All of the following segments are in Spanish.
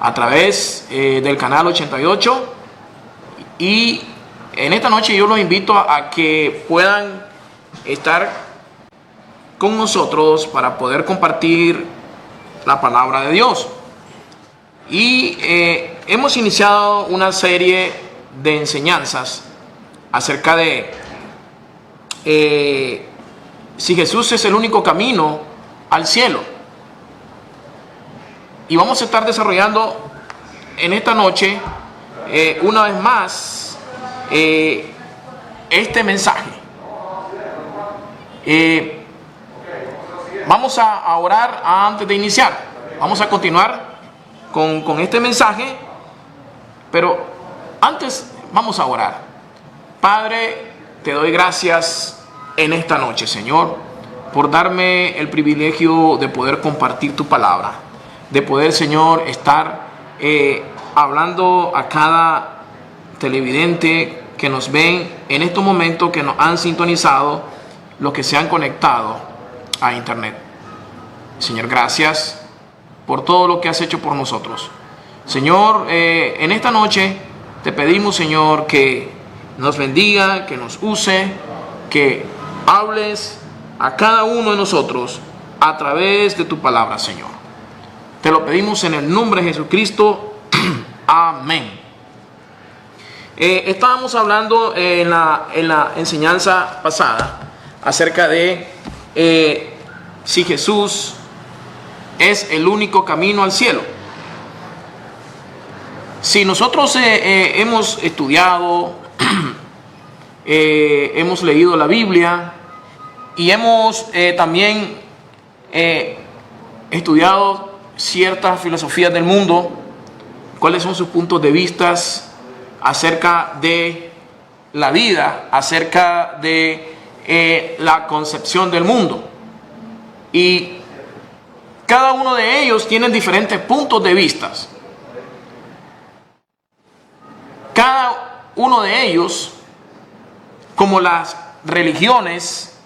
a través del canal 88. Y en esta noche yo los invito a que puedan estar con nosotros para poder compartir la palabra de Dios. Y hemos iniciado una serie de enseñanzas acerca de si Jesús es el único camino al cielo. Y vamos a estar desarrollando en esta noche una vez más este mensaje. Vamos a orar antes de iniciar. Vamos a continuar con este mensaje, pero antes vamos a orar. Padre, te doy gracias en esta noche, Señor, por darme el privilegio de poder compartir tu palabra, de poder, Señor, estar hablando a cada televidente que nos ven en estos momentos, que nos han sintonizado, los que se han conectado a internet. Señor, gracias por todo lo que has hecho por nosotros. Señor, en esta noche te pedimos, Señor, que nos bendiga, que nos use, que hables a cada uno de nosotros a través de tu palabra, Señor. Te lo pedimos en el nombre de Jesucristo. Amén. Estábamos hablando en la enseñanza pasada acerca de si Jesús es el único camino al cielo. Si nosotros hemos estudiado, hemos leído la Biblia y hemos también estudiado ciertas filosofías del mundo, cuáles son sus puntos de vista acerca de la vida, acerca de la concepción del mundo. Y cada uno de ellos tiene diferentes puntos de vista. Cada uno de ellos, como las religiones,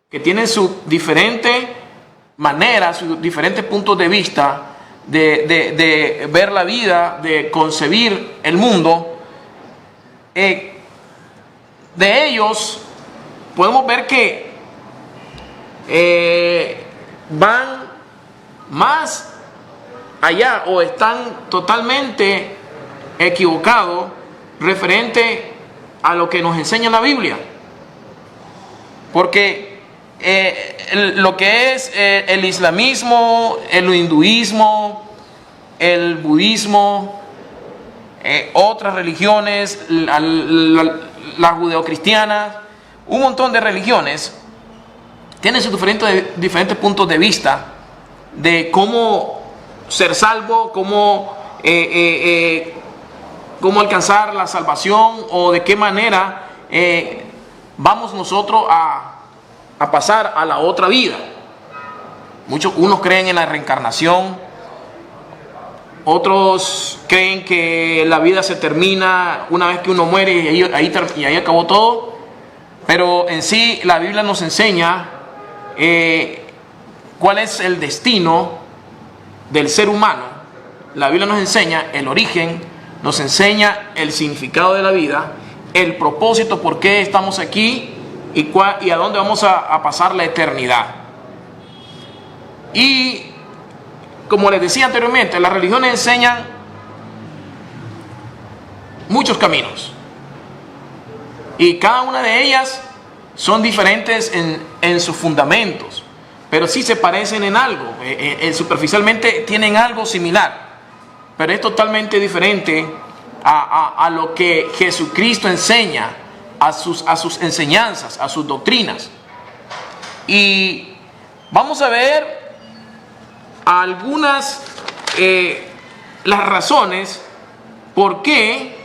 que tienen su diferente manera, sus diferentes puntos de vista de ver la vida, de concebir el mundo, de ellos podemos ver que van más allá o están totalmente equivocados referente a lo que nos enseña la Biblia. Porque lo que es el islamismo, el hinduismo, el budismo, otras religiones, la judeocristiana, un montón de religiones tienen sus diferentes puntos de vista de cómo ser salvo, cómo alcanzar la salvación, o de qué manera vamos nosotros a pasar a la otra vida. Unos creen en la reencarnación, otros creen que la vida se termina una vez que uno muere y ahí acabó todo. Pero en sí la Biblia nos enseña cuál es el destino del ser humano. La Biblia nos enseña el origen, nos enseña el significado de la vida, el propósito, por qué estamos aquí y a dónde vamos a pasar la eternidad. Y como les decía anteriormente, las religiones enseñan muchos caminos y cada una de ellas son diferentes en sus fundamentos, pero sí se parecen en algo, superficialmente tienen algo similar, pero es totalmente diferente a lo que Jesucristo enseña, a sus enseñanzas, a sus doctrinas. Y vamos a ver algunas las razones por qué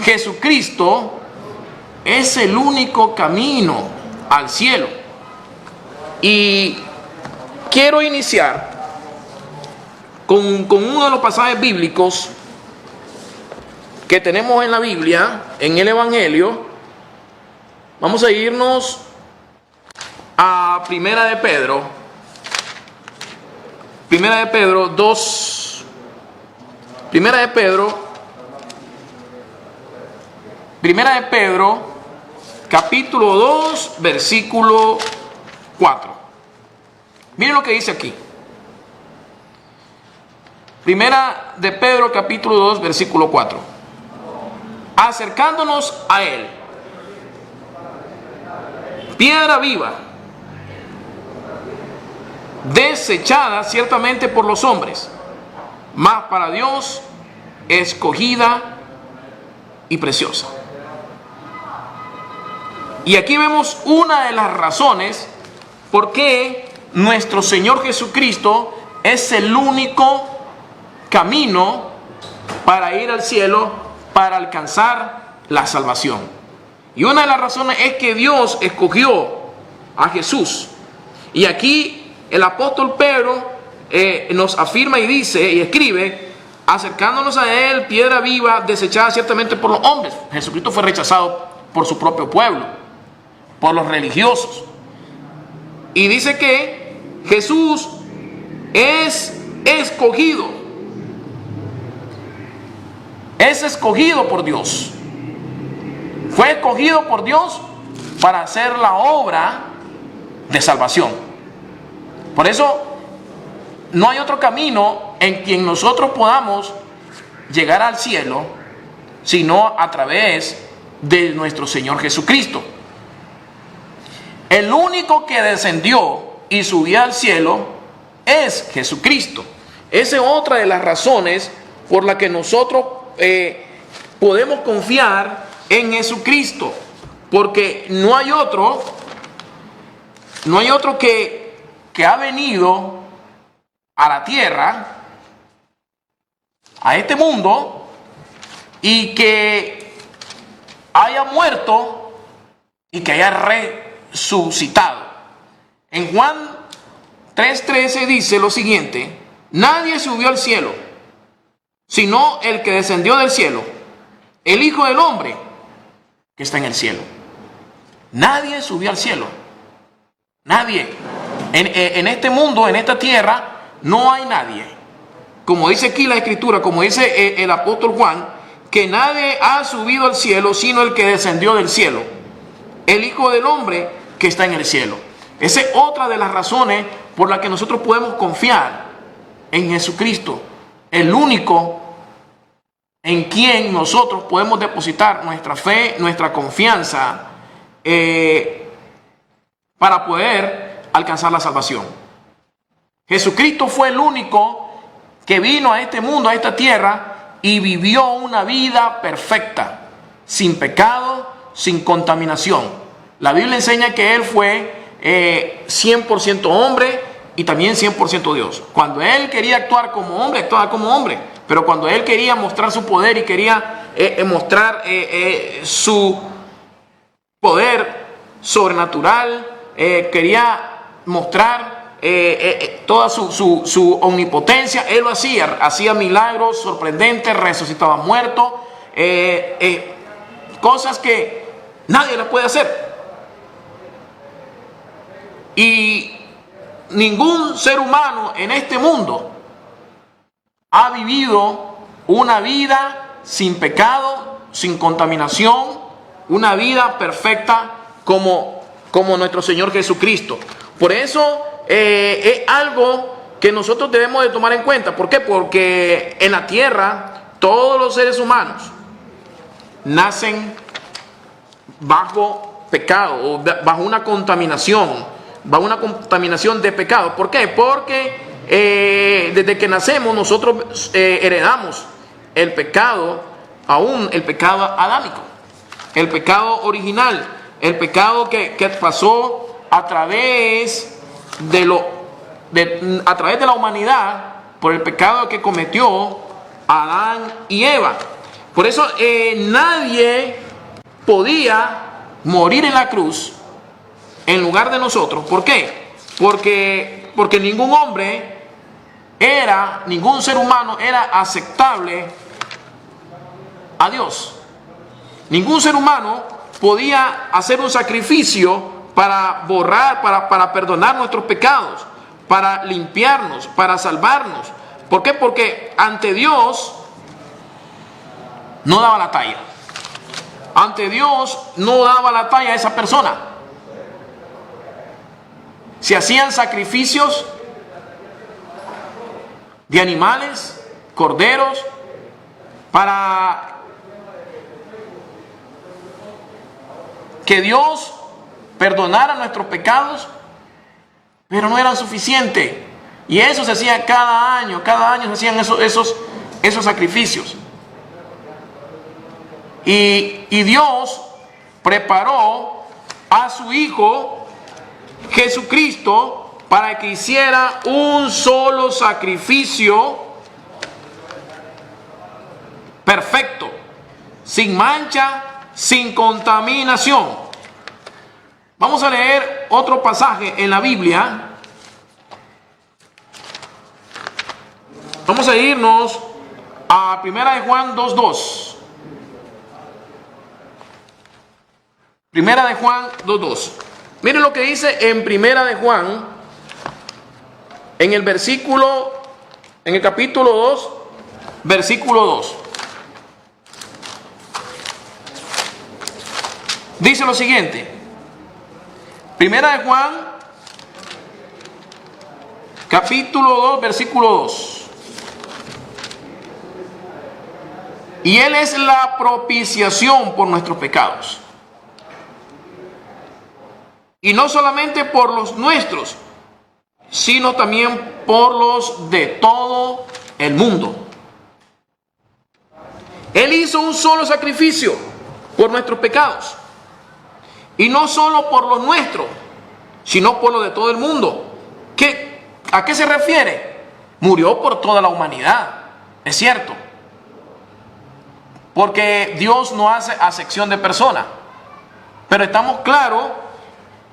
Jesucristo es el único camino al cielo. Y quiero iniciar con uno de los pasajes bíblicos que tenemos en la Biblia, en el Evangelio. Vamos a irnos a Primera de Pedro 2, Primera de Pedro, capítulo 2, versículo 4. Miren lo que dice aquí. Primera de Pedro, capítulo 2, versículo 4. Acercándonos a Él, piedra viva, desechada ciertamente por los hombres, mas para Dios escogida y preciosa. Y aquí vemos una de las razones por qué nuestro Señor Jesucristo es el único camino para ir al cielo, para alcanzar la salvación. Y una de las razones es que Dios escogió a Jesús. Y aquí el apóstol Pedro nos afirma y dice y escribe: acercándonos a Él, piedra viva, desechada ciertamente por los hombres. Jesucristo fue rechazado por su propio pueblo, por los religiosos. Y dice que Jesús es escogido. Es escogido por Dios. Fue escogido por Dios para hacer la obra de salvación. Por eso no hay otro camino en quien nosotros podamos llegar al cielo, sino a través de nuestro Señor Jesucristo. El único que descendió y subió al cielo es Jesucristo. Esa es otra de las razones por la que nosotros podemos confiar en Jesucristo, porque no hay otro que ha venido a la tierra, a este mundo, y que haya muerto y que haya resucitado. En Juan 3:13 dice lo siguiente: nadie subió al cielo, sino el que descendió del cielo, el Hijo del Hombre que está en el cielo. Nadie subió al cielo. Nadie. En este mundo, en esta tierra, no hay nadie. Como dice aquí la Escritura, como dice el apóstol Juan, que nadie ha subido al cielo, sino el que descendió del cielo, el Hijo del Hombre que está en el cielo. Esa es otra de las razones por las que nosotros podemos confiar en Jesucristo, el único en quien nosotros podemos depositar nuestra fe, nuestra confianza, para poder alcanzar la salvación. Jesucristo fue el único que vino a este mundo, a esta tierra, y vivió una vida perfecta, sin pecado, sin contaminación. La Biblia enseña que Él fue 100% hombre y también 100% Dios. Cuando Él quería actuar como hombre, actuaba como hombre. Pero cuando Él quería mostrar su poder y quería mostrar su poder sobrenatural, quería mostrar toda su omnipotencia, Él lo hacía. Hacía milagros sorprendentes, resucitaba muertos, cosas que nadie las puede hacer. Y ningún ser humano en este mundo ha vivido una vida sin pecado, sin contaminación, una vida perfecta como nuestro Señor Jesucristo. Por eso es algo que nosotros debemos de tomar en cuenta. ¿Por qué? Porque en la tierra todos los seres humanos nacen bajo pecado o bajo una contaminación de pecado. ¿Por qué? Porque desde que nacemos nosotros heredamos el pecado, aún el pecado adámico, el pecado original, el pecado que pasó a través de la humanidad por el pecado que cometió Adán y Eva. Por eso nadie podía morir en la cruz en lugar de nosotros. ¿Por qué? Porque ningún hombre ningún ser humano era aceptable a Dios. Ningún ser humano podía hacer un sacrificio para borrar, para perdonar nuestros pecados, para limpiarnos, para salvarnos. ¿Por qué? Porque ante Dios no daba la talla. Ante Dios no daba la talla a esa persona. Se hacían sacrificios de animales, corderos, para que Dios perdonara nuestros pecados, pero no eran suficientes. Y eso se hacía cada año se hacían esos sacrificios. Y Dios preparó a su Hijo Jesucristo para que hiciera un solo sacrificio perfecto, sin mancha, sin contaminación. Vamos a leer otro pasaje en la Biblia. Vamos a irnos a 1 de Juan 2:2. 1 de Juan 2:2. Miren lo que dice en 1 de Juan, en el capítulo 2, versículo 2. Dice lo siguiente. 1 de Juan, capítulo 2, versículo 2. Y Él es la propiciación por nuestros pecados. Y no solamente por los nuestros, sino también por los de todo el mundo. Él hizo un solo sacrificio por nuestros pecados. Y no solo por los nuestros, sino por los de todo el mundo. ¿A qué se refiere? Murió por toda la humanidad, es cierto. Porque Dios no hace acepción de personas. Pero estamos claros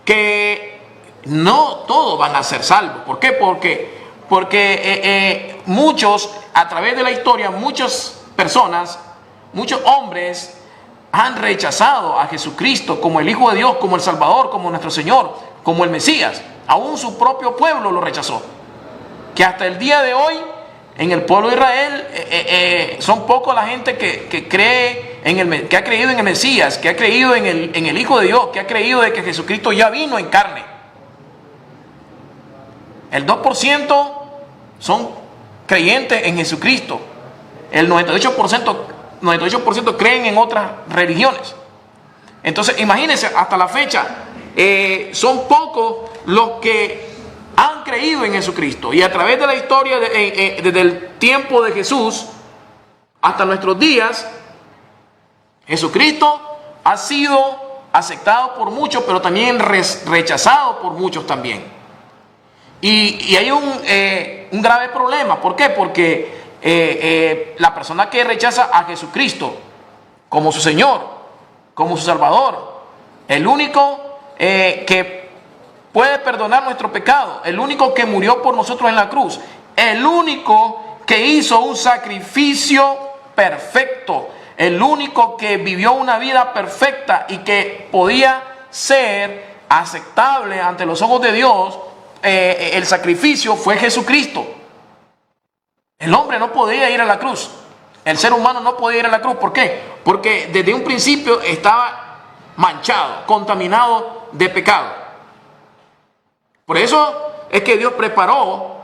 que no todos van a ser salvos. ¿Por qué? Porque muchos, a través de la historia, muchas personas, muchos hombres han rechazado a Jesucristo como el Hijo de Dios, como el Salvador, como nuestro Señor, como el Mesías. Aún su propio pueblo lo rechazó. Que hasta el día de hoy, en el pueblo de Israel, son pocos la gente que cree que ha creído en el Mesías, que ha creído en el Hijo de Dios, que ha creído de que Jesucristo ya vino en carne. El 2% son creyentes en Jesucristo. El 98% creen en otras religiones. Entonces, imagínense, hasta la fecha, son pocos los que han creído en Jesucristo. Y a través de la historia, desde el tiempo de Jesús hasta nuestros días, Jesucristo ha sido aceptado por muchos, pero también rechazado por muchos también. Y hay un grave problema. ¿Por qué? Porque la persona que rechaza a Jesucristo como su Señor, como su Salvador, el único que puede perdonar nuestro pecado, el único que murió por nosotros en la cruz, el único que hizo un sacrificio perfecto, el único que vivió una vida perfecta y que podía ser aceptable ante los ojos de Dios, el sacrificio fue Jesucristo. El hombre no podía ir a la cruz. El ser humano no podía ir a la cruz. ¿Por qué? Porque desde un principio estaba manchado, contaminado de pecado. Por eso es que Dios preparó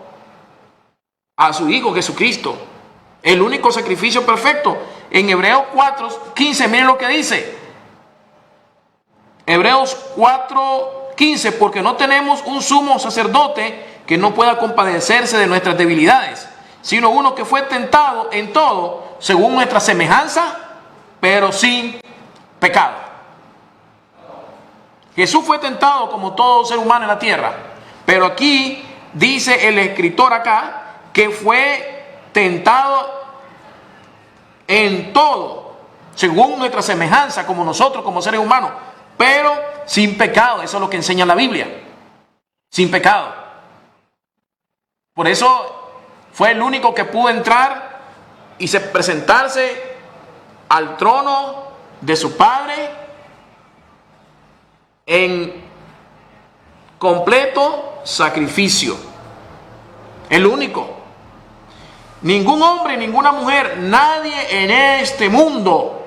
a su Hijo Jesucristo, el único sacrificio perfecto. En Hebreos 4:15, miren lo que dice. Hebreos 4:15, porque no tenemos un sumo sacerdote que no pueda compadecerse de nuestras debilidades, sino uno que fue tentado en todo, según nuestra semejanza, pero sin pecado. Jesús fue tentado como todo ser humano en la tierra, pero aquí dice el escritor acá que fue tentado en todo, según nuestra semejanza, como nosotros, como seres humanos, pero sin pecado. Eso es lo que enseña la Biblia, sin pecado. Por eso fue el único que pudo entrar y presentarse al trono de su Padre en completo sacrificio. El único. Ningún hombre, ninguna mujer, nadie en este mundo,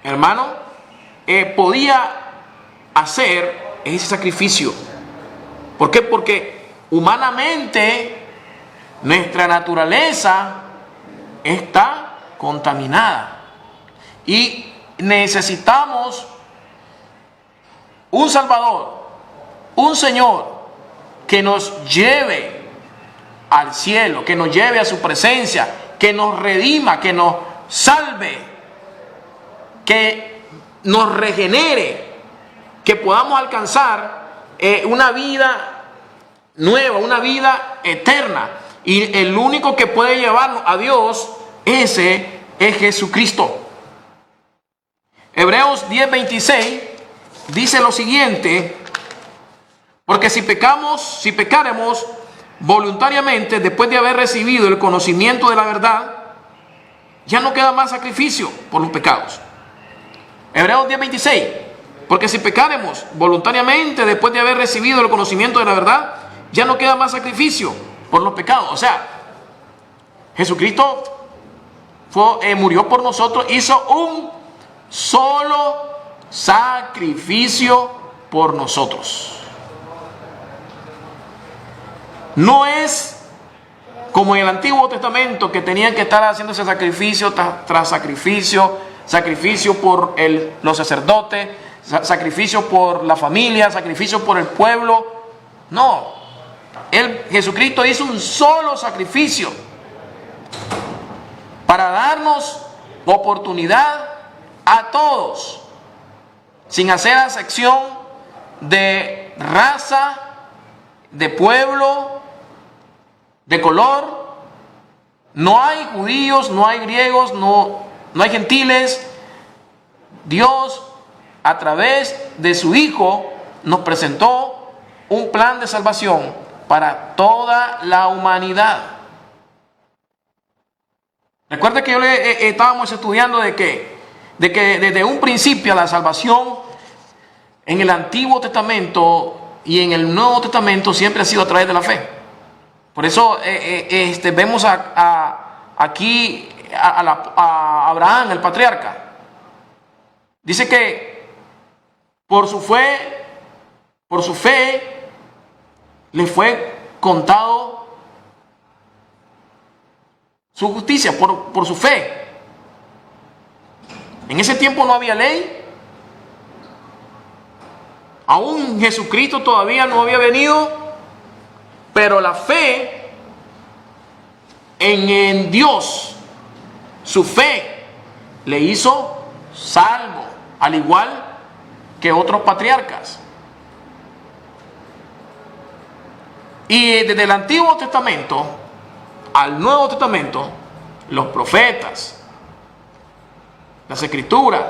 hermano, podía hacer ese sacrificio. ¿Por qué? Porque humanamente nuestra naturaleza está contaminada y necesitamos un Salvador, un Señor que nos lleve al cielo, que nos lleve a su presencia, que nos redima, que nos salve, que nos regenere, que podamos alcanzar una vida nueva, una vida eterna. Y el único que puede llevarnos a Dios, ese es Jesucristo. Hebreos 10:26 dice lo siguiente: porque si pecaremos voluntariamente después de haber recibido el conocimiento de la verdad, ya no queda más sacrificio por los pecados. Hebreos 10:26: porque si pecaremos voluntariamente después de haber recibido el conocimiento de la verdad, ya no queda más sacrificio por los pecados. O sea, Jesucristo murió por nosotros, hizo un solo sacrificio por nosotros. No es como en el Antiguo Testamento, que tenían que estar haciéndose sacrificio tras sacrificio, sacrificio por los sacerdotes, sacrificio por la familia, sacrificio por el pueblo. No, Jesucristo hizo un solo sacrificio para darnos oportunidad a todos, sin hacer acepción de raza, de pueblo, de color. No hay judíos, no hay griegos, no hay gentiles. Dios, a través de su Hijo, nos presentó un plan de salvación para toda la humanidad. Recuerda que estábamos estudiando de que desde un principio la salvación en el Antiguo Testamento y en el Nuevo Testamento siempre ha sido a través de la fe. Por eso vemos aquí a Abraham, el patriarca. Dice que por su fe le fue contado su justicia, por su fe. En ese tiempo no había ley. Aún Jesucristo todavía no había venido, pero la fe en Dios, su fe, le hizo salvo, al igual que otros patriarcas. Y desde el Antiguo Testamento al Nuevo Testamento, los profetas, las Escrituras,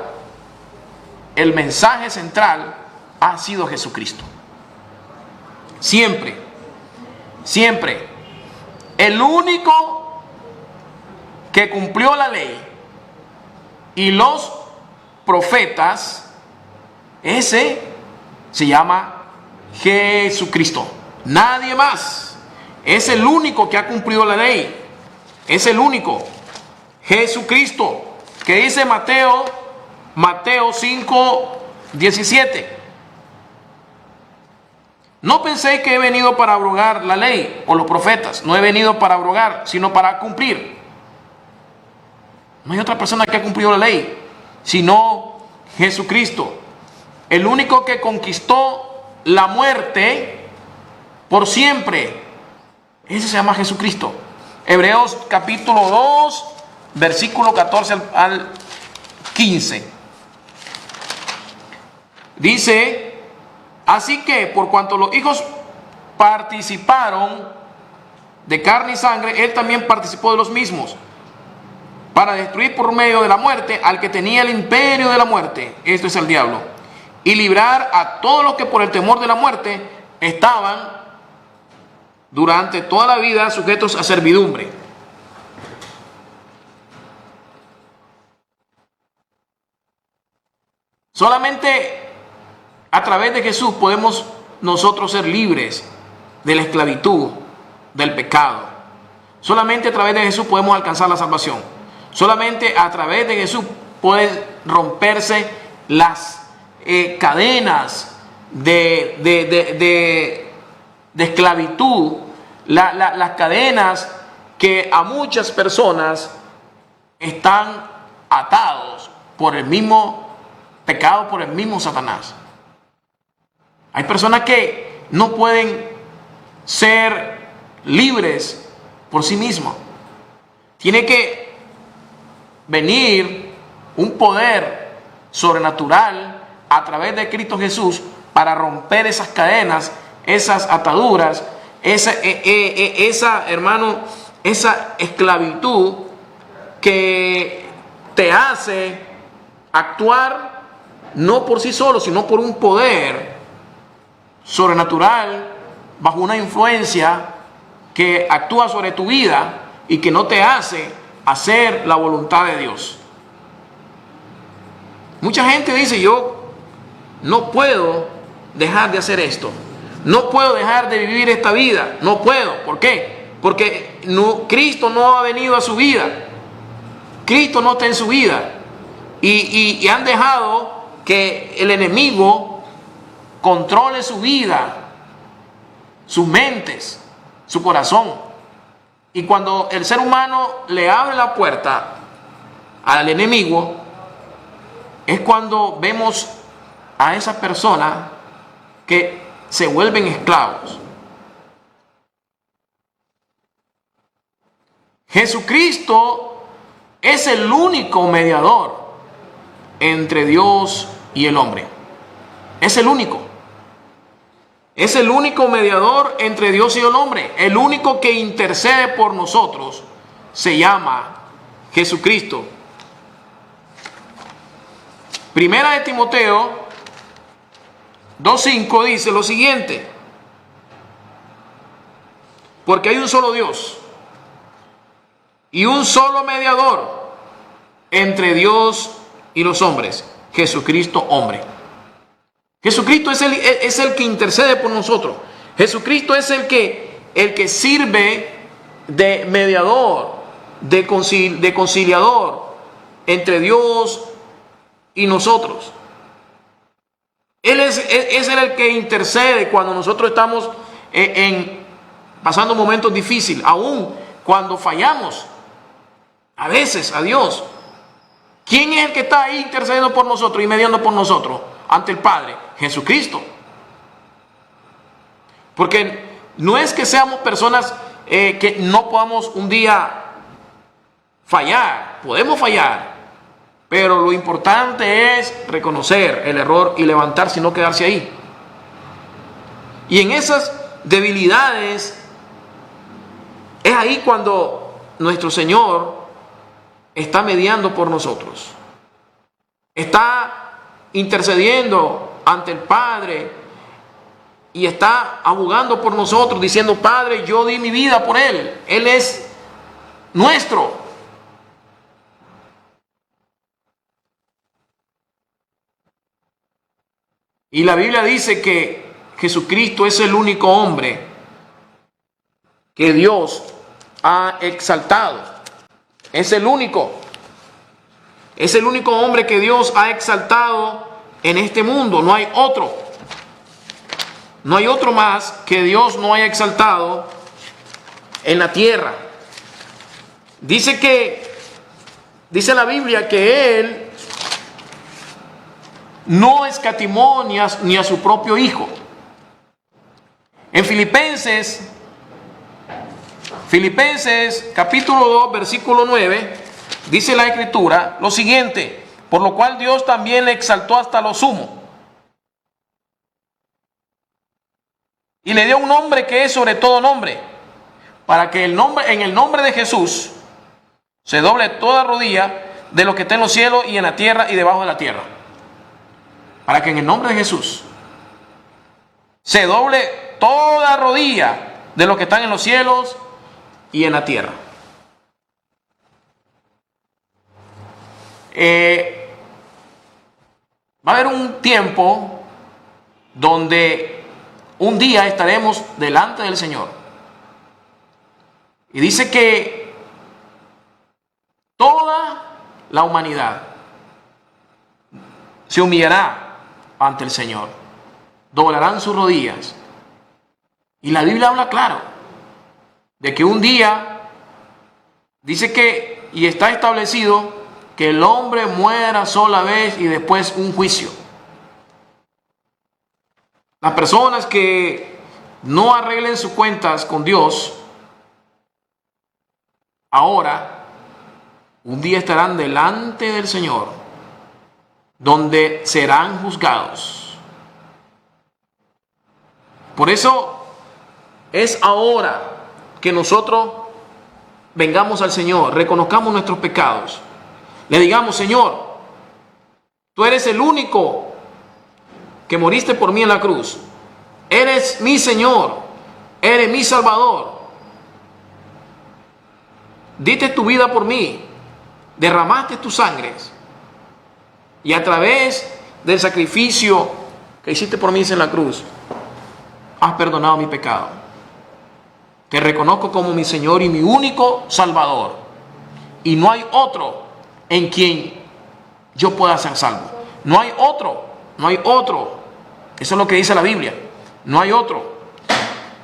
el mensaje central ha sido Jesucristo. Siempre, siempre. El único que cumplió la ley y los profetas, ese se llama Jesucristo. Nadie más. Es el único que ha cumplido la ley. Es el único. Jesucristo. Que dice Mateo 5:17. No penséis que he venido para abrogar la ley o los profetas. No he venido para abrogar, sino para cumplir. No hay otra persona que ha cumplido la ley, sino Jesucristo. El único que conquistó la muerte por siempre. Ese se llama Jesucristo. Hebreos capítulo 2, versículo 14 al 15. Dice: así que por cuanto los hijos participaron de carne y sangre, él también participó de los mismos, para destruir por medio de la muerte al que tenía el imperio de la muerte, esto es el diablo, y librar a todos los que por el temor de la muerte estaban durante toda la vida sujetos a servidumbre. Solamente a través de Jesús podemos nosotros ser libres de la esclavitud, del pecado. Solamente a través de Jesús podemos alcanzar la salvación. Solamente a través de Jesús pueden romperse las cadenas de esclavitud, las cadenas que a muchas personas están atados por el mismo pecado, por el mismo Satanás. Hay personas que no pueden ser libres por sí mismos. Tiene que venir un poder sobrenatural a través de Cristo Jesús para romper esas cadenas, esas ataduras, hermano, esa esclavitud que te hace actuar no por sí solo, sino por un poder sobrenatural, bajo una influencia que actúa sobre tu vida y que no te hace hacer la voluntad de Dios. Mucha gente dice: yo no puedo dejar de hacer esto, no puedo dejar de vivir esta vida, no puedo. ¿Por qué? Porque Cristo no ha venido a su vida, Cristo no está en su vida, y han dejado que el enemigo controle su vida, sus mentes, su corazón. Y cuando el ser humano le abre la puerta al enemigo, es cuando vemos a esas personas que se vuelven esclavos. Jesucristo es el único mediador entre Dios y el hombre. Es el único. Es el único mediador entre Dios y el hombre. El único que intercede por nosotros se llama Jesucristo. Primera de Timoteo 2:5 dice lo siguiente: porque hay un solo Dios y un solo mediador entre Dios y los hombres, Jesucristo hombre. Jesucristo es el que intercede por nosotros. Jesucristo es el que sirve de mediador, de conciliador entre Dios y nosotros. Él es el que intercede cuando nosotros estamos pasando momentos difíciles, aún cuando fallamos a veces a Dios. ¿Quién es el que está ahí intercediendo por nosotros y mediando por nosotros ante el Padre? Jesucristo. Porque no es que seamos personas que no podamos un día fallar, podemos fallar, pero lo importante es reconocer el error y levantarse y no quedarse ahí. Y en esas debilidades es ahí cuando nuestro Señor está mediando por nosotros, está intercediendo ante el Padre y está abogando por nosotros, diciendo: Padre, yo di mi vida por Él, Él es nuestro. Y la Biblia dice que Jesucristo es el único hombre que Dios ha exaltado. Es el único hombre que Dios ha exaltado en este mundo. No hay otro. No hay otro más que Dios no haya exaltado en la tierra. Dice la Biblia que Él no escatimó ni a su propio Hijo. En Filipenses capítulo 2, versículo 9, dice la Escritura lo siguiente: por lo cual Dios también le exaltó hasta lo sumo y le dio un nombre que es sobre todo nombre, para que en el nombre de Jesús se doble toda rodilla de lo que está en los cielos y en la tierra y debajo de la tierra. Para que en el nombre de Jesús se doble toda rodilla de lo que están en los cielos y en la tierra. Va a haber un tiempo donde un día estaremos delante del Señor. Y dice que toda la humanidad se humillará ante el Señor, doblarán sus rodillas. Y la Biblia habla claro de que un día, dice que, y está establecido, que el hombre muera sola vez y después un juicio. Las personas que no arreglen sus cuentas con Dios, ahora, un día estarán delante del Señor, donde serán juzgados. Por eso es ahora que nosotros vengamos al Señor, reconozcamos nuestros pecados, le digamos: Señor, tú eres el único que moriste por mí en la cruz, eres mi Señor, eres mi Salvador, diste tu vida por mí, derramaste tu sangre, y a través del sacrificio que hiciste por mí en la cruz, has perdonado mi pecado. Te reconozco como mi Señor y mi único Salvador, y no hay otro en quien yo pueda ser salvo. No hay otro, no hay otro. Eso es lo que dice la Biblia. No hay otro.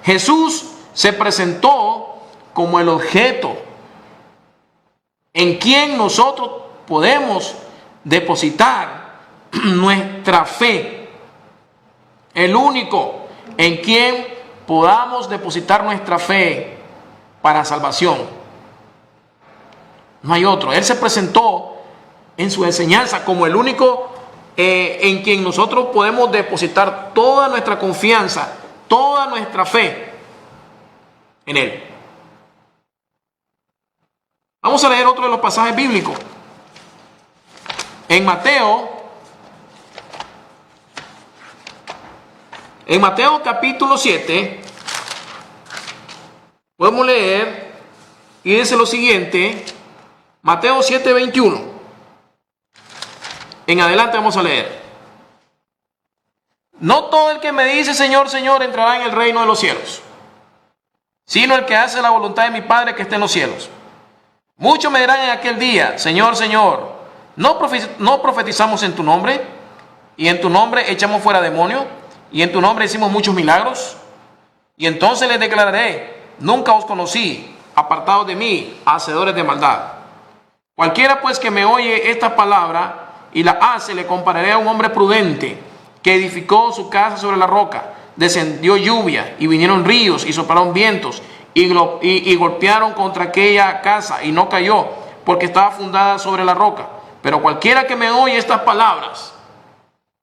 Jesús se presentó como el objeto en quien nosotros podemos depositar nuestra fe. El único en quien podamos depositar nuestra fe para salvación. No hay otro. Él se presentó en su enseñanza como el único en quien nosotros podemos depositar toda nuestra confianza, toda nuestra fe en Él. Vamos a leer otro de los pasajes bíblicos. En Mateo capítulo 7, podemos leer y dice lo siguiente. Mateo 7:21. En adelante vamos a leer. No todo el que me dice Señor, Señor entrará en el reino de los cielos, sino el que hace la voluntad de mi Padre que está en los cielos. Muchos me dirán en aquel día: Señor, Señor, ¿no profetizamos en tu nombre? Y en tu nombre echamos fuera demonios, y en tu nombre hicimos muchos milagros. Y entonces les declararé: nunca os conocí, apartados de mí, hacedores de maldad. Cualquiera pues que me oye esta palabra y la hace, le compararé a un hombre prudente que edificó su casa sobre la roca. Descendió lluvia y vinieron ríos y soplaron vientos y golpearon contra aquella casa y no cayó, porque estaba fundada sobre la roca. Pero cualquiera que me oye estas palabras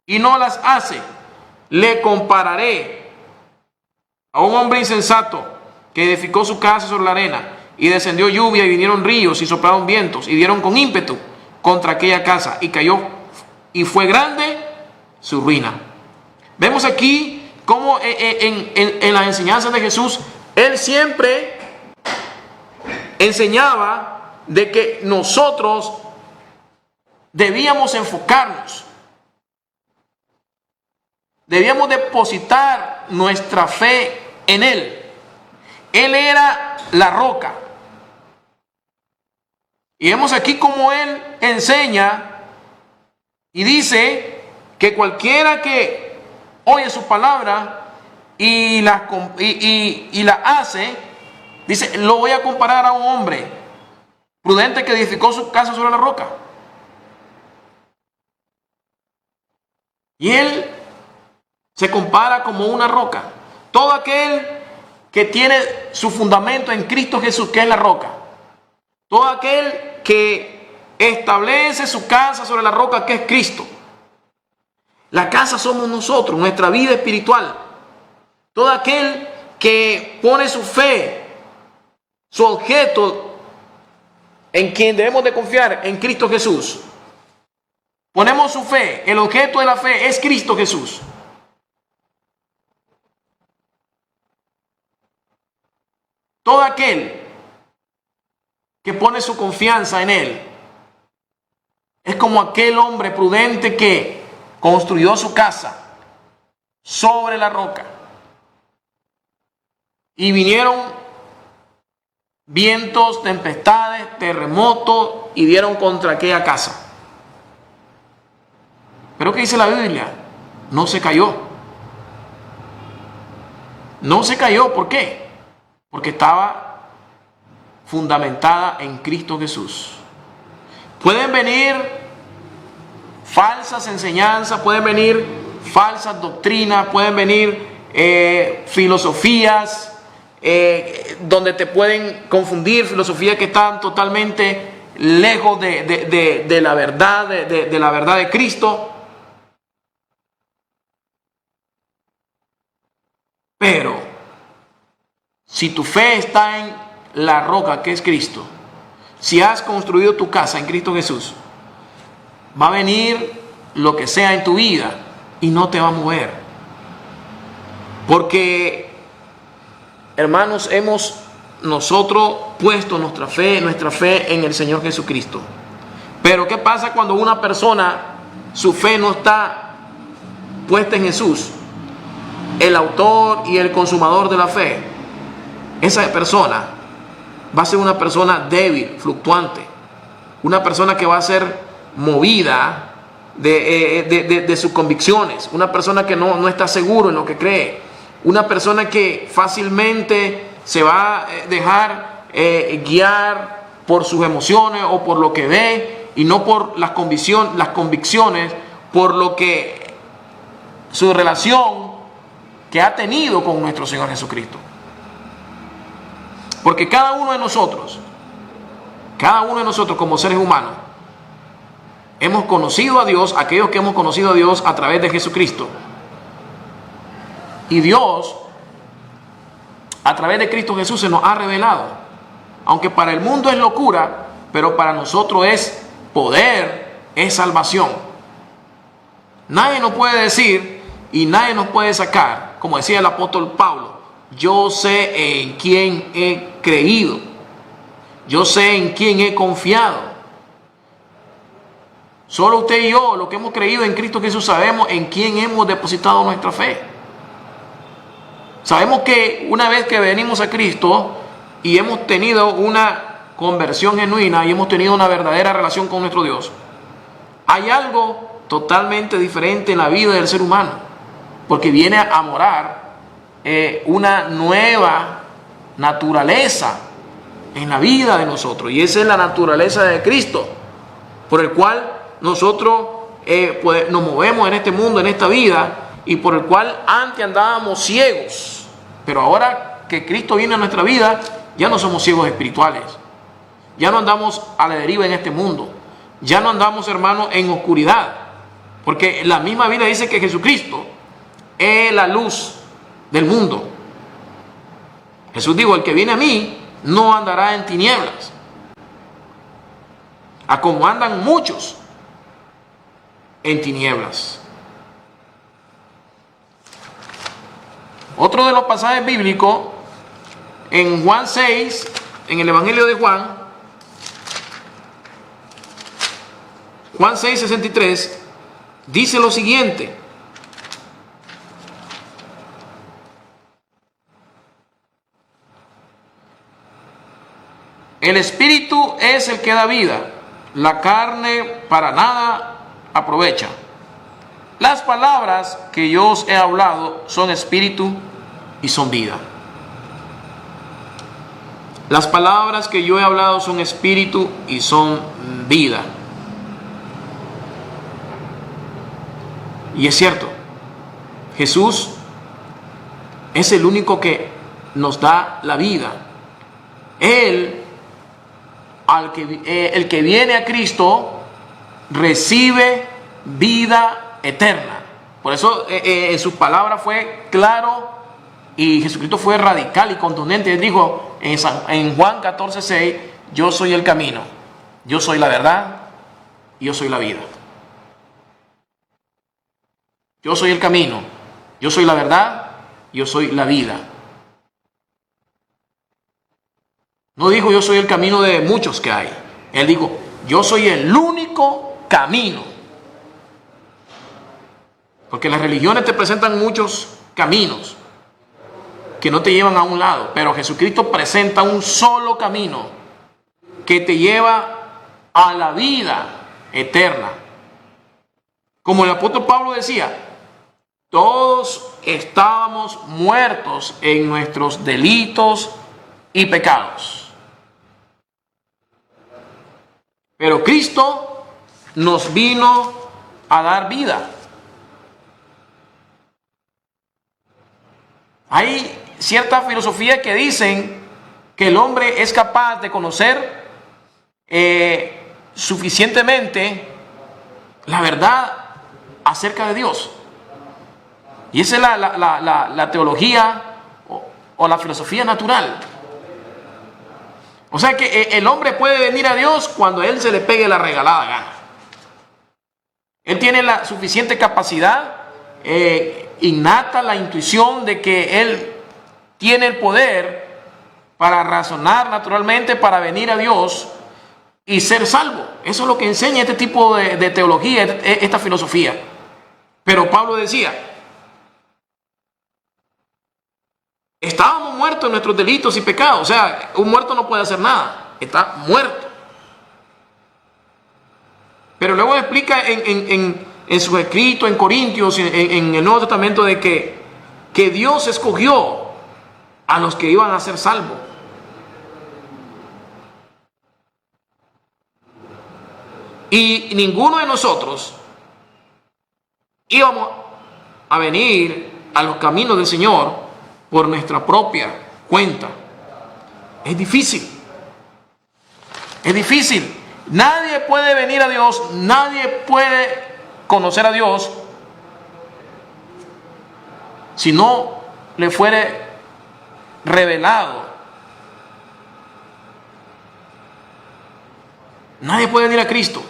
y no las hace, le compararé a un hombre insensato que edificó su casa sobre la arena, y descendió lluvia y vinieron ríos y soplaron vientos y dieron con ímpetu contra aquella casa y cayó, y fue grande su ruina. Vemos aquí cómo en las enseñanzas de Jesús, Él siempre enseñaba de que nosotros debíamos enfocarnos, debíamos depositar nuestra fe en Él. Él era la roca. Y vemos aquí cómo Él enseña y dice que cualquiera que oye su palabra y la hace, dice, lo voy a comparar a un hombre prudente que edificó su casa sobre la roca. Y Él se compara como una roca. Todo aquel que tiene su fundamento en Cristo Jesús, que es la roca. Todo aquel que establece su casa sobre la roca, que es Cristo. La casa somos nosotros, nuestra vida espiritual. Todo aquel que pone su fe, su objeto, en quien debemos de confiar, en Cristo Jesús. Ponemos su fe, el objeto de la fe es Cristo Jesús. Todo aquel que pone su confianza en Él es como aquel hombre prudente que construyó su casa sobre la roca. Y vinieron vientos, tempestades, terremotos y dieron contra aquella casa. Pero ¿qué dice la Biblia? No se cayó. No se cayó, ¿por qué? Porque estaba fundamentada en Cristo Jesús. Pueden venir falsas enseñanzas, pueden venir falsas doctrinas, pueden venir filosofías donde te pueden confundir, filosofías que están totalmente lejos de la verdad, de la verdad de Cristo. Pero si tu fe está en la roca que es Cristo, si has construido tu casa en Cristo Jesús, va a venir lo que sea en tu vida y no te va a mover. Porque, hermanos, hemos nosotros puesto nuestra fe en el Señor Jesucristo. Pero ¿qué pasa cuando una persona, su fe no está puesta en Jesús, el autor y el consumador de la fe? Esa persona va a ser una persona débil, fluctuante, una persona que va a ser movida de sus convicciones, una persona que no está seguro en lo que cree, una persona que fácilmente se va a dejar guiar por sus emociones o por lo que ve y no por las convicciones, por lo que su relación que ha tenido con nuestro Señor Jesucristo. Porque cada uno de nosotros como seres humanos, hemos conocido a Dios, aquellos que hemos conocido a Dios a través de Jesucristo. Y Dios, a través de Cristo Jesús, se nos ha revelado. Aunque para el mundo es locura, pero para nosotros es poder, es salvación. Nadie nos puede decir y nadie nos puede sacar, como decía el apóstol Pablo, yo sé en quién he creído, yo sé en quién he confiado. Solo usted y yo, los que hemos creído en Cristo Jesús, sabemos en quién hemos depositado nuestra fe. Sabemos que una vez que venimos a Cristo y hemos tenido una conversión genuina y hemos tenido una verdadera relación con nuestro Dios, hay algo totalmente diferente en la vida del ser humano, porque viene a morar una nueva naturaleza en la vida de nosotros, y esa es la naturaleza de Cristo, por el cual nosotros nos movemos en este mundo, en esta vida, y por el cual antes andábamos ciegos, pero ahora que Cristo viene a nuestra vida, ya no somos ciegos espirituales, ya no andamos a la deriva en este mundo, ya no andamos, hermanos, en oscuridad, porque la misma Biblia dice que Jesucristo es la luz del mundo. Jesús dijo, el que viene a mí no andará en tinieblas, a como andan muchos en tinieblas. Otro de los pasajes bíblicos, en Juan 6, en el Evangelio de Juan 6:63, dice lo siguiente: el espíritu es el que da vida, la carne para nada aprovecha. Las palabras que yo os he hablado son espíritu y son vida. Las palabras que yo he hablado son espíritu y son vida. Y es cierto, Jesús es el único que nos da la vida. Él, el que viene a Cristo, recibe vida eterna. Por eso en sus palabras fue claro y Jesucristo fue radical y contundente. Él dijo en Juan 14:6, yo soy el camino, yo soy la verdad y yo soy la vida. Yo soy el camino, yo soy la verdad, yo soy la vida. No dijo yo soy el camino de muchos que hay. Él dijo, yo soy el único camino. Porque las religiones te presentan muchos caminos. que no te llevan a un lado, pero Jesucristo presenta un solo camino que te lleva a la vida eterna. Como el apóstol Pablo decía, todos estábamos muertos en nuestros delitos y pecados. Pero Cristo nos vino a dar vida. Hay ciertas filosofías que dicen que el hombre es capaz de conocer suficientemente la verdad acerca de Dios. Y esa es la teología o la filosofía natural. O sea que el hombre puede venir a Dios cuando a él se le pegue la regalada gana. Él tiene la suficiente capacidad innata, la intuición de que él tiene el poder para razonar naturalmente, para venir a Dios y ser salvo. Eso es lo que enseña este tipo de teología, esta filosofía. Pero Pablo decía, estábamos muertos en nuestros delitos y pecados. O sea, un muerto no puede hacer nada, está muerto. Pero luego explica en sus escritos, en Corintios, en el Nuevo Testamento, de que Dios escogió a los que iban a ser salvos. Y ninguno de nosotros íbamos a venir a los caminos del Señor por nuestra propia cuenta. Es difícil. Es difícil. Nadie puede venir a Dios, nadie puede conocer a Dios si no le fuere revelado. Nadie puede venir a Cristo.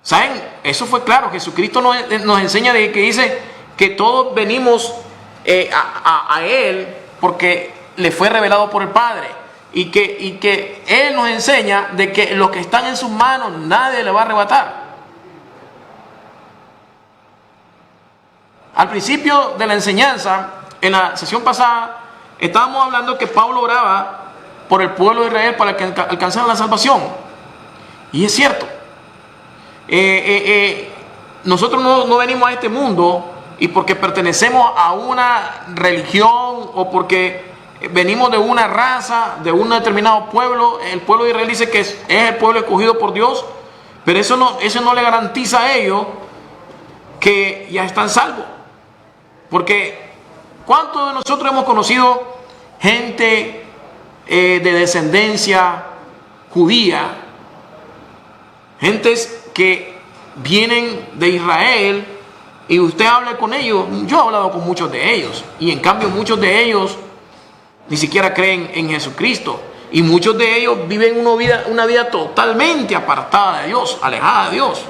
¿Saben? Eso fue claro. Jesucristo nos enseña de que dice que todos venimos a Él porque le fue revelado por el Padre. Y que Él nos enseña de que los que están en sus manos nadie le va a arrebatar. Al principio de la enseñanza, en la sesión pasada, estábamos hablando que Pablo oraba por el pueblo de Israel para que alcanzara la salvación. Y es cierto. Nosotros no venimos a este mundo y porque pertenecemos a una religión o porque venimos de una raza, de un determinado pueblo. El pueblo de Israel dice que es el pueblo escogido por Dios, pero eso no le garantiza a ellos que ya están salvos. Porque ¿cuántos de nosotros hemos conocido gente de descendencia judía? Gentes que vienen de Israel y usted habla con ellos. Yo he hablado con muchos de ellos y en cambio muchos de ellos ni siquiera creen en Jesucristo. Y muchos de ellos viven una vida totalmente apartada de Dios, alejada de Dios.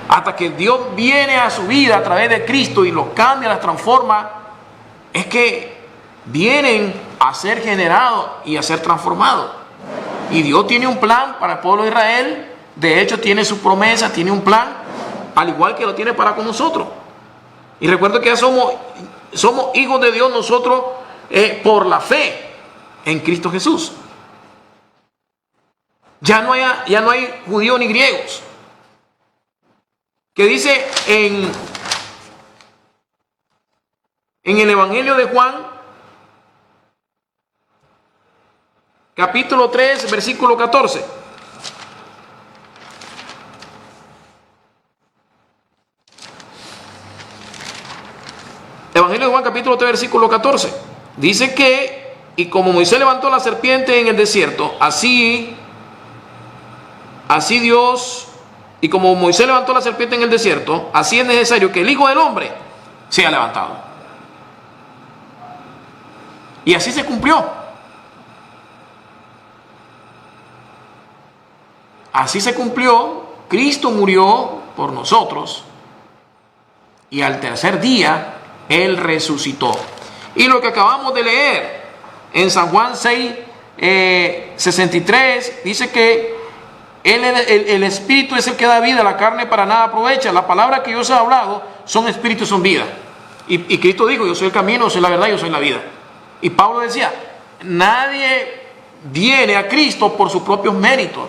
Hasta que Dios viene a su vida a través de Cristo y los cambia, las transforma, es que vienen a ser generados y a ser transformados. Y Dios tiene un plan para el pueblo de Israel. De hecho, tiene su promesa, tiene un plan, al igual que lo tiene para con nosotros. Y recuerdo que ya somos hijos de Dios nosotros por la fe en Cristo Jesús. Ya no hay judíos ni griegos. Que dice en el Evangelio de Juan, capítulo 3, versículo 14. Evangelio de Juan, capítulo 3, versículo 14. Dice que, y como Moisés levantó la serpiente en el desierto, así Dios, y como Moisés levantó la serpiente en el desierto, así es necesario que el Hijo del Hombre sea levantado. Y así se cumplió. Así se cumplió. Cristo murió por nosotros y al tercer día Él resucitó. Y lo que acabamos de leer en San Juan 6, 63, dice que el Espíritu es el que da vida, la carne para nada aprovecha. La palabra que yo os he hablado son espíritu y son vida. Y Cristo dijo, yo soy el camino, yo soy la verdad, yo soy la vida. Y Pablo decía, nadie viene a Cristo por sus propios méritos.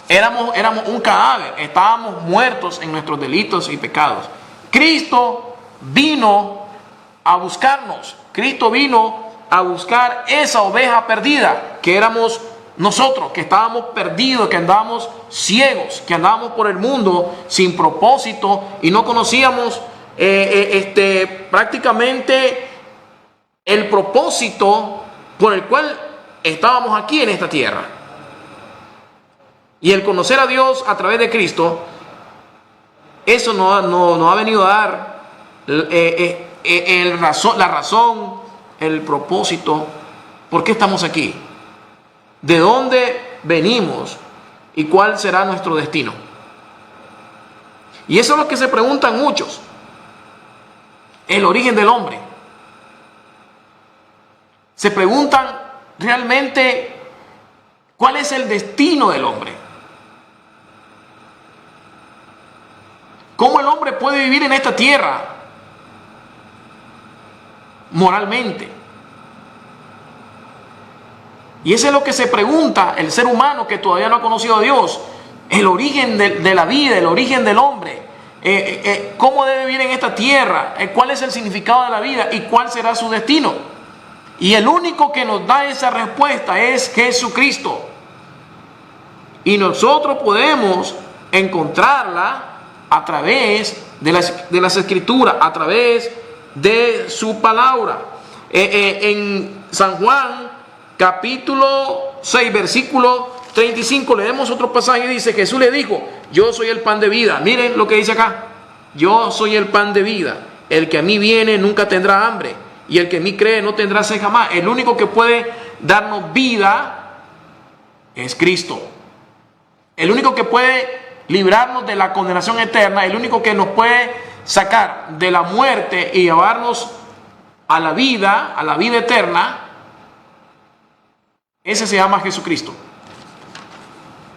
Éramos un cadáver, estábamos muertos en nuestros delitos y pecados. Cristo vino a buscarnos. Cristo vino a buscar esa oveja perdida que éramos nosotros, que estábamos perdidos, que andábamos ciegos, que andábamos por el mundo sin propósito y no conocíamos prácticamente el propósito por el cual estábamos aquí en esta tierra. Y el conocer a Dios a través de Cristo, eso nos ha venido a dar la razón, el propósito, por qué estamos aquí, de dónde venimos y cuál será nuestro destino. Y eso es lo que se preguntan muchos, el origen del hombre. Se preguntan realmente cuál es el destino del hombre. ¿Cómo el hombre puede vivir en esta tierra moralmente? Y eso es lo que se pregunta el ser humano que todavía no ha conocido a Dios. El origen de la vida, el origen del hombre. ¿Cómo debe vivir en esta tierra? ¿Cuál es el significado de la vida? ¿Y cuál será su destino? Y el único que nos da esa respuesta es Jesucristo. Y nosotros podemos encontrarla a través de las Escrituras, a través de su palabra. En San Juan, capítulo 6, versículo 35, leemos otro pasaje y dice, Jesús le dijo, yo soy el pan de vida. Miren lo que dice acá, yo soy el pan de vida. El que a mí viene nunca tendrá hambre, y el que en mí cree no tendrá sed jamás. El único que puede darnos vida es Cristo. El único que puede librarnos de la condenación eterna, el único que nos puede sacar de la muerte y llevarnos a la vida eterna, ese se llama Jesucristo.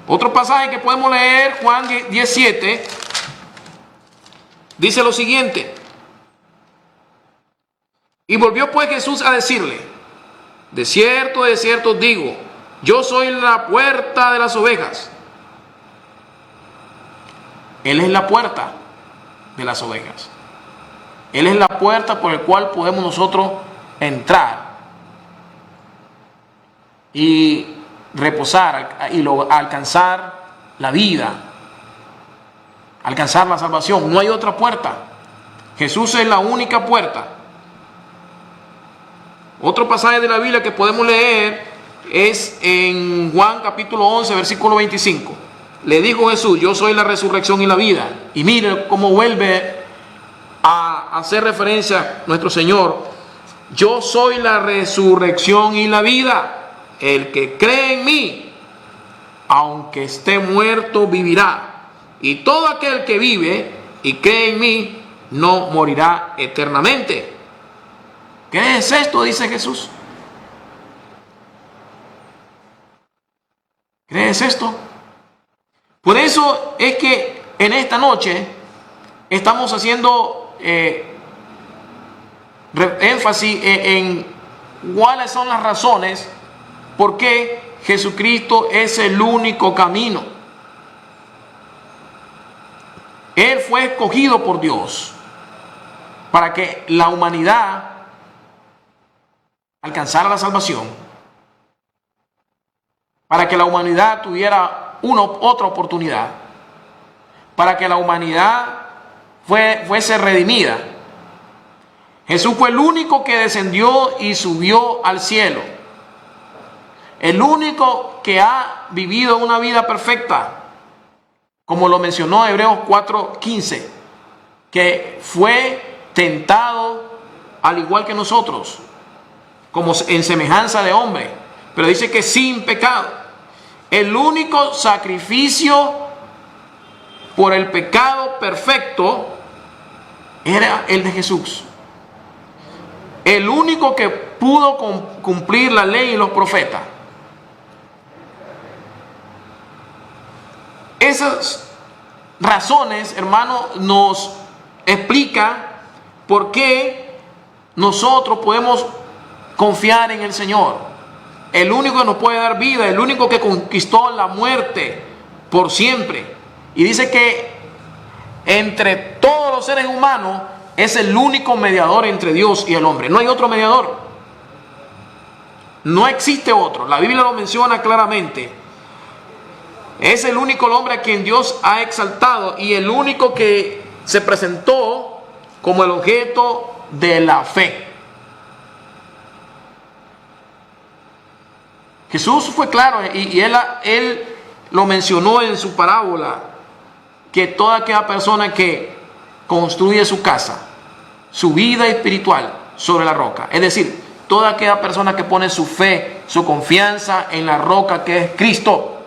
Otro pasaje que podemos leer, Juan 17, dice lo siguiente. Y volvió pues Jesús a decirle, de cierto os digo, yo soy la puerta de las ovejas. Él es la puerta de las ovejas. Él es la puerta por la cual podemos nosotros entrar y reposar y alcanzar la vida, alcanzar la salvación. No hay otra puerta. Jesús es la única puerta. Otro pasaje de la Biblia que podemos leer es en Juan capítulo 11, versículo 25. Le dijo Jesús, yo soy la resurrección y la vida. Y mire cómo vuelve a hacer referencia nuestro Señor. Yo soy la resurrección y la vida. El que cree en mí, aunque esté muerto, vivirá. Y todo aquel que vive y cree en mí, no morirá eternamente. ¿Qué es esto? Dice Jesús. ¿Crees esto? Por eso es que en esta noche estamos haciendo énfasis en cuáles son las razones por qué Jesucristo es el único camino. Él fue escogido por Dios para que la humanidad alcanzara la salvación, para que la humanidad tuviera otra oportunidad, para que la humanidad fuese redimida. Jesús fue el único que descendió y subió al cielo, el único que ha vivido una vida perfecta, como lo mencionó Hebreos 4:15, que fue tentado al igual que nosotros, como en semejanza de hombre, pero dice que sin pecado. El único sacrificio por el pecado perfecto era el de Jesús. El único que pudo cumplir la ley y los profetas. Esas razones, hermanos, nos explica por qué nosotros podemos confiar en el Señor. El único que nos puede dar vida, el único que conquistó la muerte por siempre. Y dice que entre todos los seres humanos es el único mediador entre Dios y el hombre. No hay otro mediador. No existe otro. La Biblia lo menciona claramente. Es el único hombre a quien Dios ha exaltado y el único que se presentó como el objeto de la fe. Jesús fue claro y él lo mencionó en su parábola, que toda aquella persona que construye su casa, su vida espiritual sobre la roca, es decir, toda aquella persona que pone su fe, su confianza en la roca que es Cristo,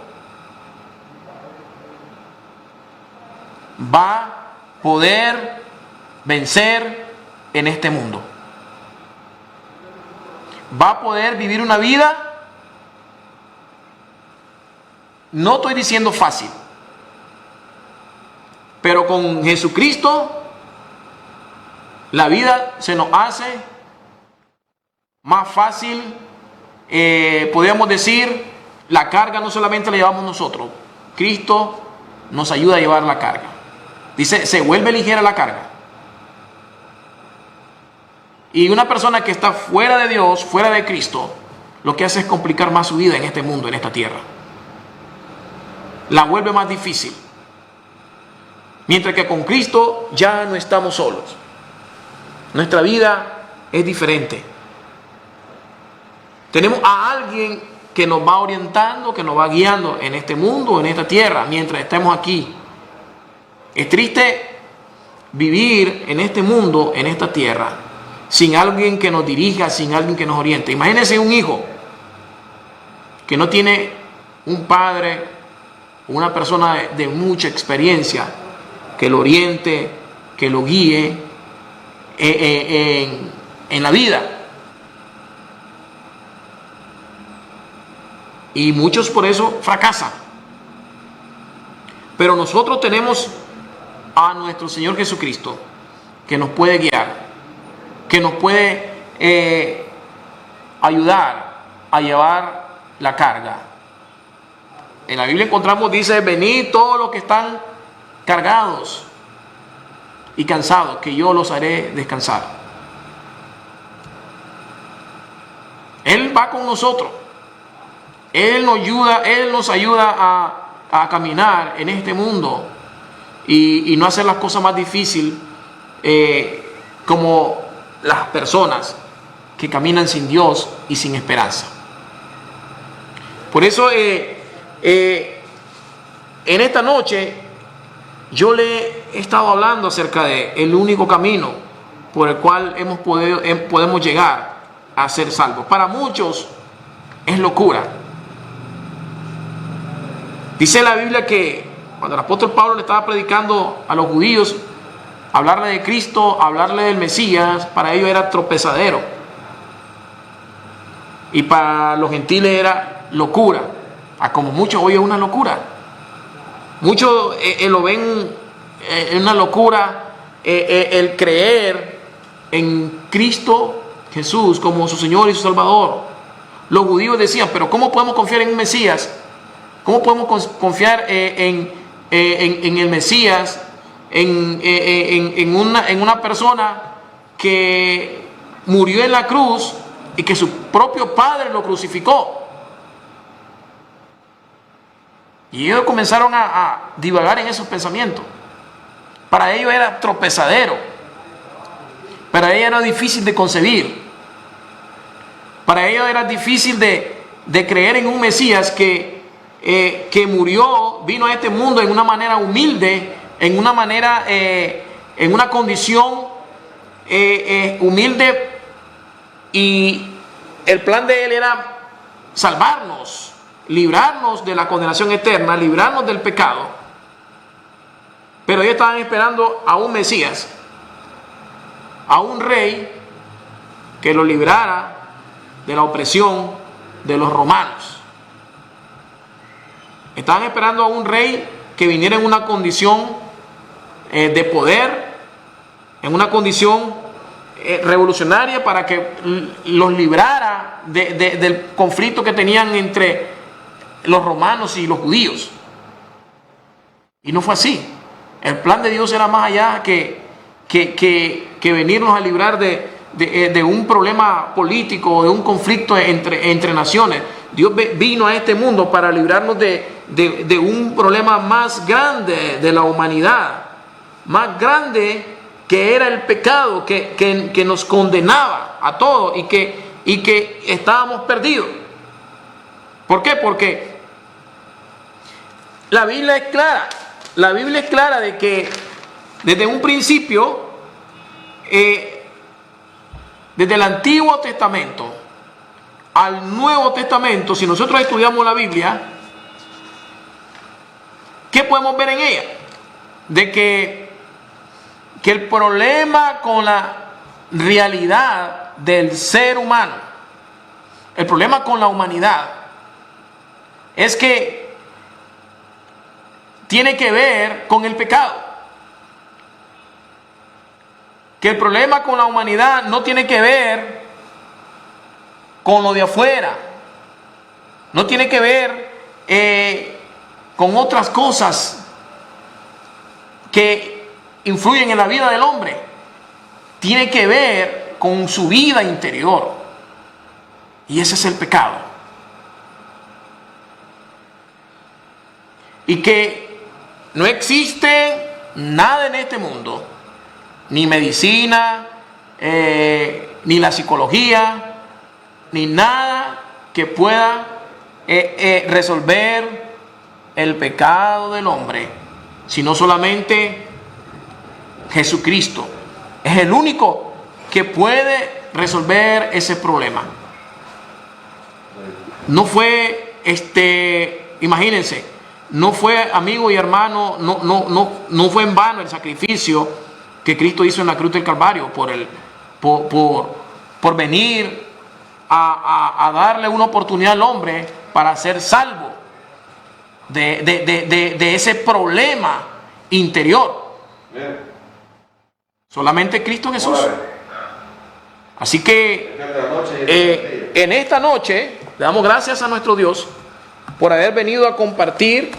va a poder vencer en este mundo. Va a poder vivir una vida, no estoy diciendo fácil, pero con Jesucristo la vida se nos hace más fácil. Podríamos decir, la carga no solamente la llevamos nosotros, Cristo nos ayuda a llevar la carga. Dice, se vuelve ligera la carga. Y una persona que está fuera de Dios, fuera de Cristo, lo que hace es complicar más su vida en este mundo, en esta tierra. La vuelve más difícil. Mientras que con Cristo ya no estamos solos. Nuestra vida es diferente. Tenemos a alguien que nos va orientando, que nos va guiando en este mundo, en esta tierra, mientras estemos aquí. Es triste vivir en este mundo, en esta tierra, sin alguien que nos dirija, sin alguien que nos oriente. Imagínense un hijo que no tiene un padre, una persona de mucha experiencia, que lo oriente, que lo guíe en la vida. Y muchos por eso fracasan. Pero nosotros tenemos a nuestro Señor Jesucristo, que nos puede guiar, que nos puede ayudar a llevar la carga. En la Biblia encontramos, dice, venid todos los que están cargados y cansados, que yo los haré descansar. Él va con nosotros. Él nos ayuda a caminar en este mundo y no hacer las cosas más difíciles como las personas que caminan sin Dios y sin esperanza. Por eso en esta noche yo le he estado hablando acerca de el único camino por el cual podemos llegar a ser salvos. Para muchos es locura. Dice la Biblia que cuando el apóstol Pablo le estaba predicando a los judíos, hablarle de Cristo, hablarle del Mesías, para ellos era tropezadero. Y para los gentiles era locura. Como muchos hoy es una locura. Muchos lo ven en una locura el creer en Cristo Jesús como su Señor y su Salvador. Los judíos decían, pero ¿cómo podemos confiar en un Mesías? ¿Cómo podemos confiar en el Mesías, en una persona que murió en la cruz y que su propio padre lo crucificó? Y ellos comenzaron a divagar en esos pensamientos. Para ellos era tropezadero. Para ellos era difícil de concebir. Para ellos era difícil de creer en un Mesías que murió, vino a este mundo en una manera humilde, en una manera, en una condición humilde, y el plan de él era salvarnos, librarnos de la condenación eterna, librarnos del pecado. Pero ellos estaban esperando a un Mesías, a un rey que lo librara de la opresión de los romanos. Estaban esperando a un rey que viniera en una condición de poder, en una condición revolucionaria para que los librara del conflicto que tenían entre los romanos y los judíos. Y no fue así. El plan de Dios era más allá que venirnos a librar de un problema político, de un conflicto entre naciones. Dios vino a este mundo para librarnos de un problema más grande de la humanidad, más grande, que era el pecado que nos condenaba a todos y que estábamos perdidos. ¿Por qué? Porque la Biblia es clara. La Biblia es clara de que desde un principio, desde el Antiguo Testamento al Nuevo Testamento, si nosotros estudiamos la Biblia, ¿qué podemos ver en ella? De que el problema con la realidad del ser humano, el problema con la humanidad, es que tiene que ver con el pecado. Que el problema con la humanidad no tiene que ver con lo de afuera, no tiene que ver con otras cosas que influyen en la vida del hombre. Tiene que ver con su vida interior, y ese es el pecado. Y que no existe nada en este mundo, ni medicina, ni la psicología, ni nada que pueda resolver el pecado del hombre, sino solamente Jesucristo. Es el único que puede resolver ese problema. No fue, imagínense, no fue, amigo y hermano, no fue en vano el sacrificio que Cristo hizo en la cruz del Calvario por venir a darle una oportunidad al hombre para ser salvo de ese problema interior. Solamente Cristo Jesús. Así que en esta noche le damos gracias a nuestro Dios por haber venido a compartir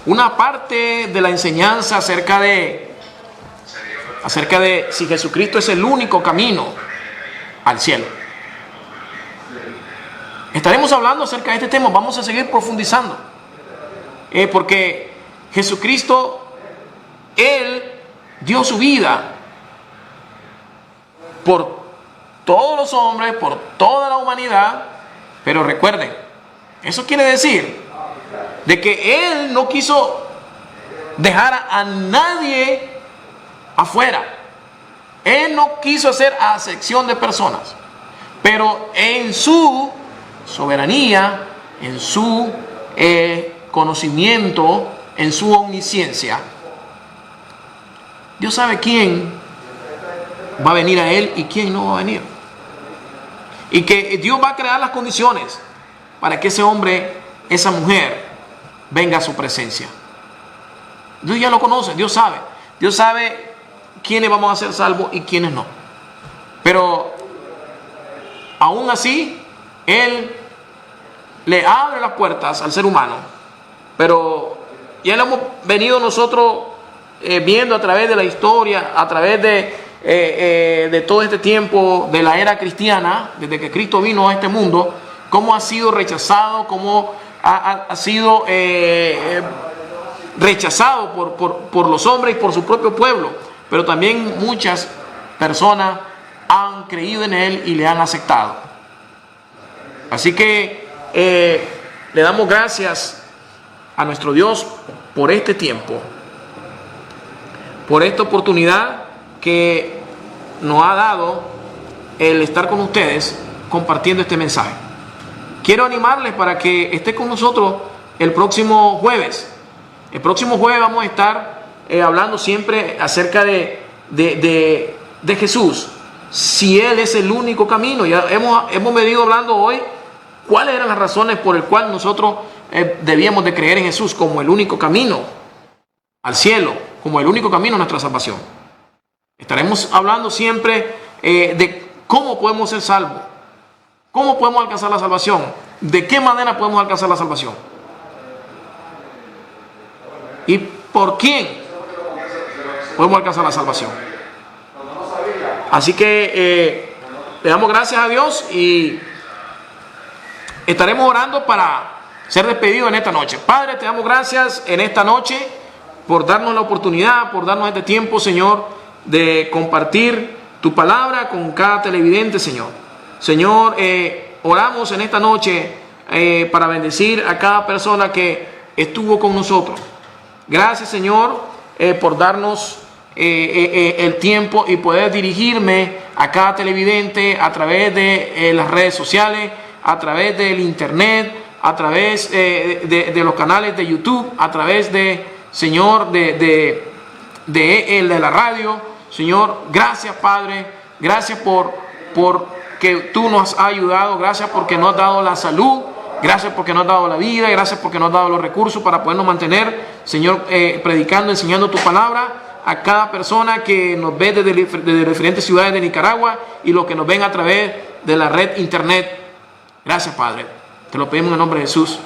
una parte de la enseñanza acerca de si Jesucristo es el único camino al cielo. Estaremos hablando acerca de este tema, vamos a seguir profundizando, porque Jesucristo, Él dio su vida por todos los hombres, por toda la humanidad. Pero recuerden, eso quiere decir de que Él no quiso dejar a nadie afuera. Él no quiso hacer acepción de personas, pero en su soberanía, en su conocimiento, en su omnisciencia, Dios sabe quién va a venir a Él y quién no va a venir. Y que Dios va a crear las condiciones para que ese hombre, esa mujer, venga a su presencia. Dios ya lo conoce, Dios sabe quiénes vamos a ser salvos y quiénes no. Pero aún así, Él le abre las puertas al ser humano. Pero ya lo hemos venido nosotros viendo a través de la historia, a través de todo este tiempo de la era cristiana, desde que Cristo vino a este mundo, cómo ha sido rechazado, cómo ha sido rechazado por los hombres y por su propio pueblo. Pero también muchas personas han creído en Él y le han aceptado. Así que le damos gracias a nuestro Dios por este tiempo, por esta oportunidad que nos ha dado el estar con ustedes compartiendo este mensaje. Quiero animarles para que esté con nosotros el próximo jueves. El próximo jueves vamos a estar hablando siempre acerca de Jesús, si Él es el único camino. Ya hemos venido hablando hoy cuáles eran las razones por las cuales nosotros debíamos de creer en Jesús como el único camino al cielo. como el único camino a nuestra salvación. Estaremos hablando siempre de cómo podemos ser salvos, cómo podemos alcanzar la salvación, de qué manera podemos alcanzar la salvación y por quién podemos alcanzar la salvación. Así que le damos gracias a Dios y estaremos orando para ser despedidos en esta noche. Padre, te damos gracias en esta noche por darnos la oportunidad, por darnos este tiempo, Señor, de compartir tu palabra con cada televidente, Señor. Señor, oramos en esta noche para bendecir a cada persona que estuvo con nosotros. Gracias, Señor, por darnos el tiempo y poder dirigirme a cada televidente a través de las redes sociales, a través del internet, a través de los canales de YouTube, a través de, Señor, de la radio. Señor, gracias, Padre, gracias por que tú nos has ayudado, gracias porque nos has dado la salud, gracias porque nos has dado la vida, gracias porque nos has dado los recursos para podernos mantener, Señor, predicando, enseñando tu palabra a cada persona que nos ve desde diferentes ciudades de Nicaragua y los que nos ven a través de la red internet. Gracias, Padre. Te lo pedimos en el nombre de Jesús.